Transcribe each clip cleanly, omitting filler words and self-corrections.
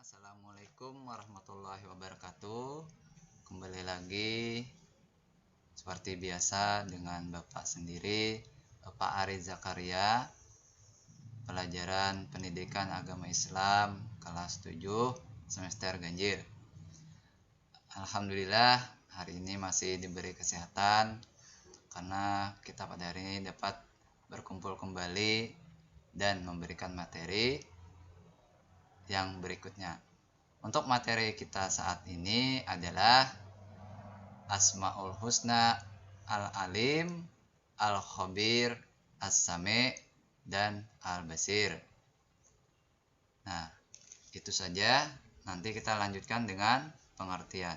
Assalamualaikum warahmatullahi wabarakatuh. Kembali lagi seperti biasa dengan Bapak sendiri, Bapak Ari Zakaria, pelajaran Pendidikan Agama Islam kelas 7 semester ganjil. Alhamdulillah hari ini masih diberi kesehatan karena kita pada hari ini dapat berkumpul kembali dan memberikan materi yang berikutnya. Untuk materi kita saat ini adalah Asmaul Husna, Al-Alim, Al-Khabir, As-Sami, dan Al-Basir. Nah, itu saja. Nanti kita lanjutkan dengan pengertian.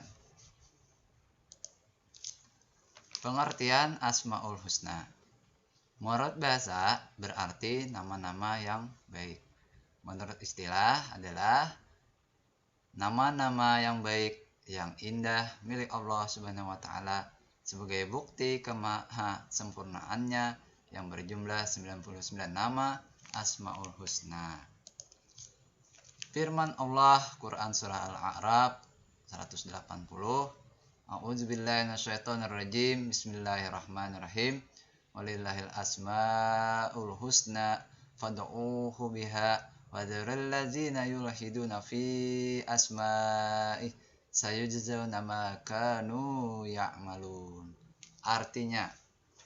Pengertian Asmaul Husna. Menurut bahasa berarti nama-nama yang baik. Menurut istilah adalah nama-nama yang baik, yang indah milik Allah Subhanahu wa Ta'ala sebagai bukti kemaha sempurnaannya yang berjumlah 99 nama Asmaul Husna. Firman Allah Quran Surah Al-A'raf 180. A'udzubillahi minasyaitonirrajim. Bismillahirrahmanirrahim. Walillahil asmaul husna fad'uuhu biha Wadharul ladzina yulhiduna fi asma'i sayujzauna ma kanu ya'malun. Artinya,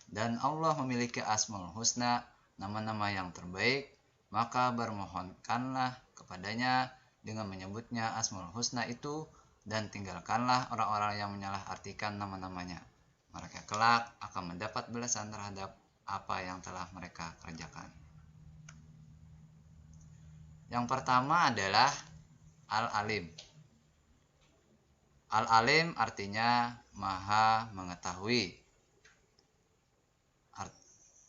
dan Allah memiliki Asmaul Husna, nama-nama yang terbaik, maka bermohonkanlah kepadanya dengan menyebutnya Asmaul Husna itu dan tinggalkanlah orang-orang yang menyalahartikan nama-namanya. Mereka kelak akan mendapat balasan terhadap apa yang telah mereka kerjakan. Yang pertama adalah Al-Alim. Al-Alim artinya maha mengetahui.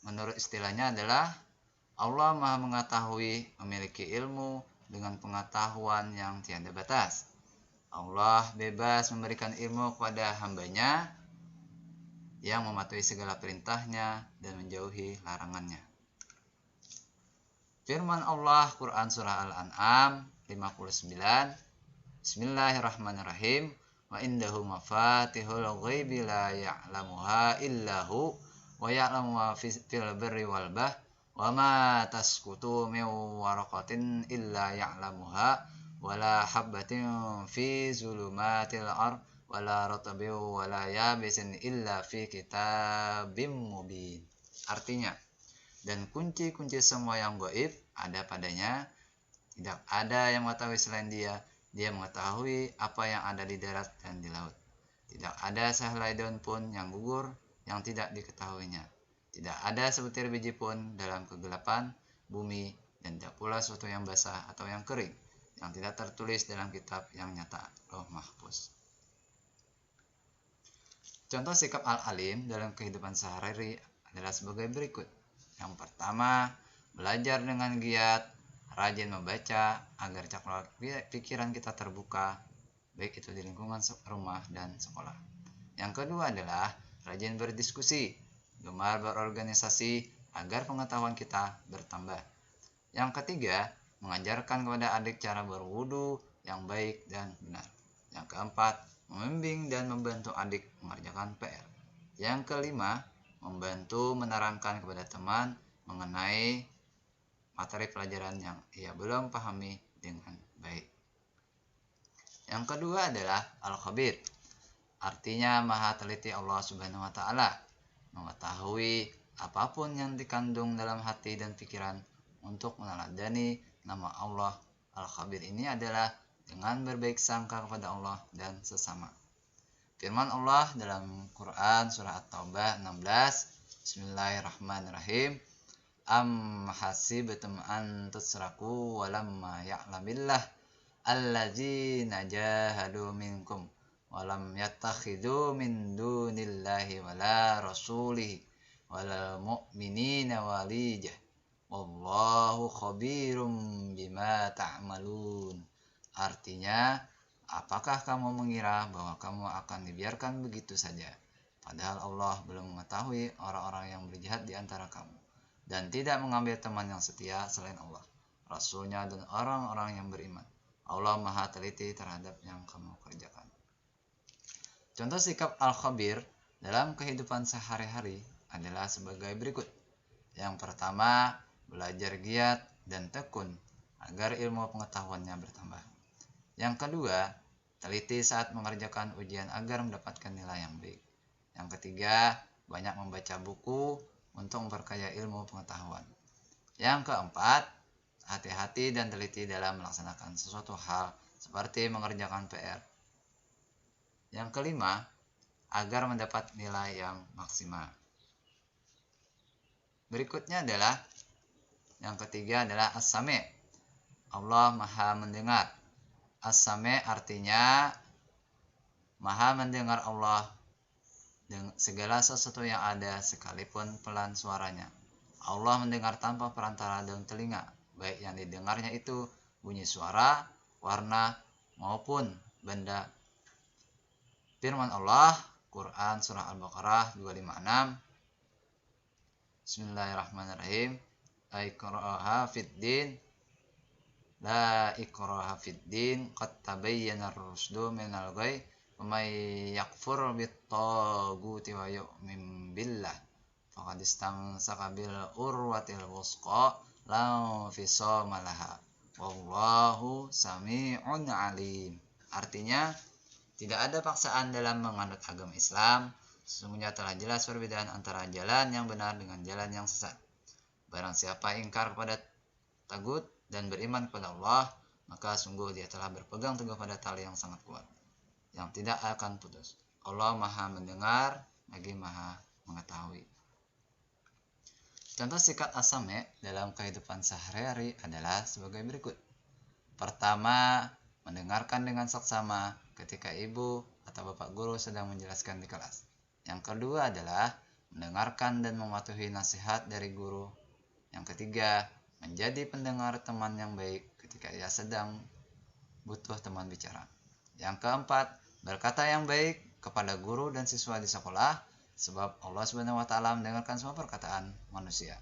Menurut istilahnya adalah Allah maha mengetahui, memiliki ilmu dengan pengetahuan yang tiada batas. Allah bebas memberikan ilmu kepada hambanya yang mematuhi segala perintahnya dan menjauhi larangannya. Firman Allah Quran Surah Al-An'am 59. Bismillahirrahmanirrahim. Wa indahu mafatihul ghaibi la ya'lamuha illahu wa ya'lamu ma fil barri wal bahr wa ma tasqutu min waraqatin illa ya'lamuha wa la habbatin fi zulumatil ard wa la ratbin wa la yabisin illa fi kitabim mubin. Artinya, dan kunci-kunci semua yang gaib ada padanya. Tidak ada yang mengetahui selain dia. Dia mengetahui apa yang ada di darat dan di laut. Tidak ada sehelai daun pun yang gugur yang tidak diketahuinya. Tidak ada sebutir biji pun dalam kegelapan bumi, dan tidak pula sesuatu yang basah atau yang kering yang tidak tertulis dalam kitab yang nyata, Lauh Mahfuz. Contoh sikap Al-Alim dalam kehidupan sehari-hari adalah sebagai berikut. Yang pertama, belajar dengan giat, rajin membaca agar cakrawala pikiran kita terbuka, baik itu di lingkungan rumah dan sekolah. Yang kedua adalah rajin berdiskusi, gemar berorganisasi agar pengetahuan kita bertambah. Yang ketiga, mengajarkan kepada adik cara berwudu yang baik dan benar. Yang keempat, membimbing dan membantu adik mengerjakan PR. Yang kelima, membantu menerangkan kepada teman mengenai materi pelajaran yang ia belum pahami dengan baik. Yang kedua adalah Al-Khabir. Artinya maha teliti Allah Subhanahu wa Ta'ala, mengetahui apapun yang dikandung dalam hati dan pikiran untuk meneladani nama Allah. Al-Khabir ini adalah dengan berbaik sangka kepada Allah dan sesama. Firman Allah dalam Quran Surah At-Taubah 16. Bismillahirrahmanirrahim. Am hasibtum an tusraku walamma ya'lamillah allazina jahadu minkum walam yattakhidhu min dunillahi wala rasulihi wala mu'minina waliyah wallahu khabirum bima ta'malun. Artinya, apakah kamu mengira bahwa kamu akan dibiarkan begitu saja, padahal Allah belum mengetahui orang-orang yang berjihad di antara kamu, dan tidak mengambil teman yang setia selain Allah, Rasulnya, dan orang-orang yang beriman. Allah Maha teliti terhadap yang kamu kerjakan. Contoh sikap al-khabir dalam kehidupan sehari-hari adalah sebagai berikut. Yang pertama, belajar giat dan tekun agar ilmu pengetahuannya bertambah. Yang kedua, teliti saat mengerjakan ujian agar mendapatkan nilai yang baik. Yang ketiga, banyak membaca buku untuk memperkaya ilmu pengetahuan. Yang keempat, hati-hati dan teliti dalam melaksanakan sesuatu hal seperti mengerjakan PR. Yang kelima, agar mendapat nilai yang maksimal. Berikutnya adalah yang ketiga adalah as-sami'. Allah Maha mendengar. As-sami' artinya Maha mendengar Allah segala sesuatu yang ada sekalipun pelan suaranya. Allah mendengar tanpa perantara daun telinga, baik yang didengarnya itu bunyi suara, warna, maupun benda. Firman Allah, Quran Surah Al-Baqarah 256. Bismillahirrahmanirrahim. La ikraha fid din. La ikraha fid din. Qad tabayyana ar-rusdu minal ghayy. Wa may yakfur bit-taghuti wa yu'min billah faqad istamsaka bil urwatil wusqa la fisama laha. Wallahu sami'un alim. Artinya, tidak ada paksaan dalam menganut agama Islam. Sesungguhnya telah jelas perbedaan antara jalan yang benar dengan jalan yang sesat. Barang siapa ingkar kepada tagut dan beriman kepada Allah, maka sungguh dia telah berpegang teguh pada tali yang sangat kuat, yang tidak akan putus. Allah Maha mendengar, lagi Maha mengetahui. Contoh sikap as-sami' dalam kehidupan sehari-hari adalah sebagai berikut. Pertama, mendengarkan dengan saksama ketika ibu atau bapak guru sedang menjelaskan di kelas. Yang kedua adalah mendengarkan dan mematuhi nasihat dari guru. Yang ketiga, menjadi pendengar teman yang baik ketika ia sedang butuh teman bicara. Yang keempat, berkata yang baik kepada guru dan siswa di sekolah, sebab Allah Subhanahu wa taala mendengarkan semua perkataan manusia.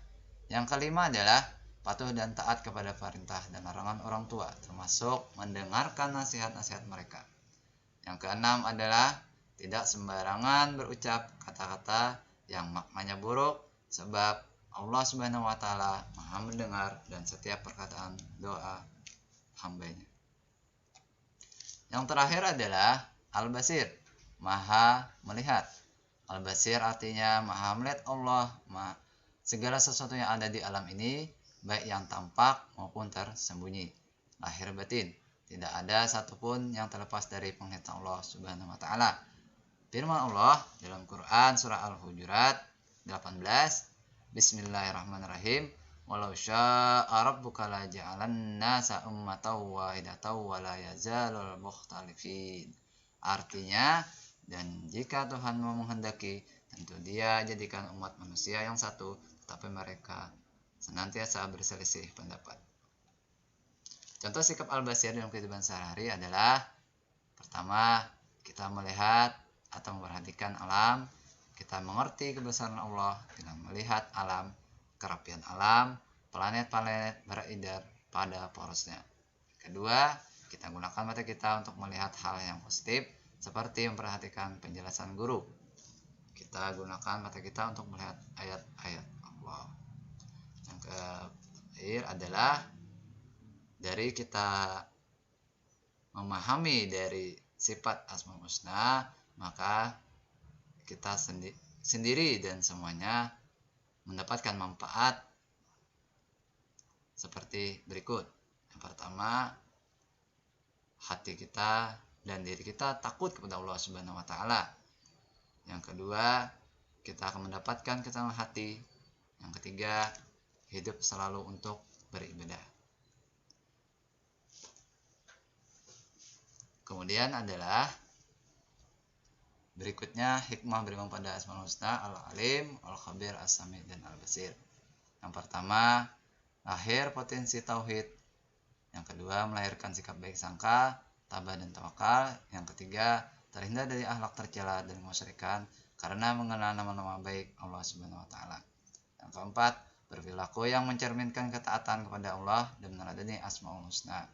Yang kelima adalah patuh dan taat kepada perintah dan larangan orang tua, termasuk mendengarkan nasihat-nasihat mereka. Yang keenam adalah tidak sembarangan berucap kata-kata yang maknanya buruk, sebab Allah Subhanahu wa taala Maha mendengar dan setiap perkataan doa hambanya. Yang terakhir adalah Al-Basir, Maha melihat. Al-Basir artinya Maha melihat Allah, segala sesuatu yang ada di alam ini, baik yang tampak maupun tersembunyi, lahir batin. Tidak ada satupun yang terlepas dari penglihatan Allah Subhanahu wa taala. Firman Allah dalam Quran surah Al-Hujurat 18, Bismillahirrahmanirrahim. Walau syaa rabbuka la ja'alan nasa ummatan wahidatan wa la yazalul mukhtalifin. Artinya, dan jika Tuhan mau menghendaki, tentu Dia jadikan umat manusia yang satu, tetapi mereka senantiasa berselisih pendapat. Contoh sikap al-basir dalam kehidupan sehari-hari adalah pertama, kita melihat atau memperhatikan alam, kita mengerti kebesaran Allah dengan melihat alam, kerapian alam, planet-planet beredar pada porosnya. Kedua, kita gunakan mata kita untuk melihat hal yang positif, seperti memperhatikan penjelasan guru. Kita gunakan mata kita untuk melihat ayat-ayat Allah. Yang terakhir adalah dari kita memahami dari sifat Asmaul Husna, maka kita sendiri dan semuanya mendapatkan manfaat seperti berikut. Yang pertama, hati kita dan diri kita takut kepada Allah Subhanahu wa taala. Yang kedua, kita akan mendapatkan ketenangan hati. Yang ketiga, hidup selalu untuk beribadah. Kemudian adalah berikutnya hikmah beriman pada Asmaul Husna, Al-Alim, Al-Khabir, As-Sami, dan Al-Basir. Yang pertama, lahir potensi tauhid. Yang kedua, melahirkan sikap baik sangka, tabah dan tawakal. Yang ketiga, terhindar dari akhlak tercela dan kemusyrikan karena mengenal nama-nama baik Allah Subhanahu wa taala. Yang keempat, berperilaku yang mencerminkan ketaatan kepada Allah dan meneladani Asmaul Husna.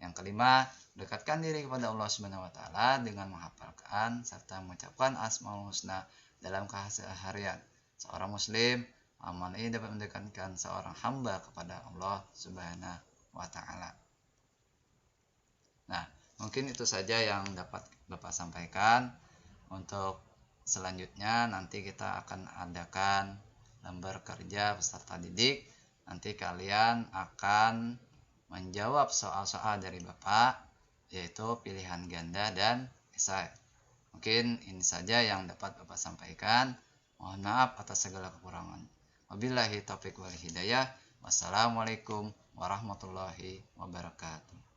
Yang kelima, dekatkan diri kepada Allah Subhanahu wa taala dengan menghafalkan serta mengucapkan Asmaul Husna dalam keseharian. Seorang muslim, amal ini dapat mendekatkan seorang hamba kepada Allah Subhanahu wa taala. Nah, mungkin itu saja yang dapat Bapak sampaikan. Untuk selanjutnya nanti kita akan adakan lembar kerja peserta didik. Nanti kalian akan menjawab soal-soal dari Bapak, yaitu pilihan ganda dan esai. Mungkin ini saja yang dapat Bapak sampaikan. Mohon maaf atas segala kekurangan. Wabillahi taufiq wal hidayah. Wassalamualaikum warahmatullahi wabarakatuh.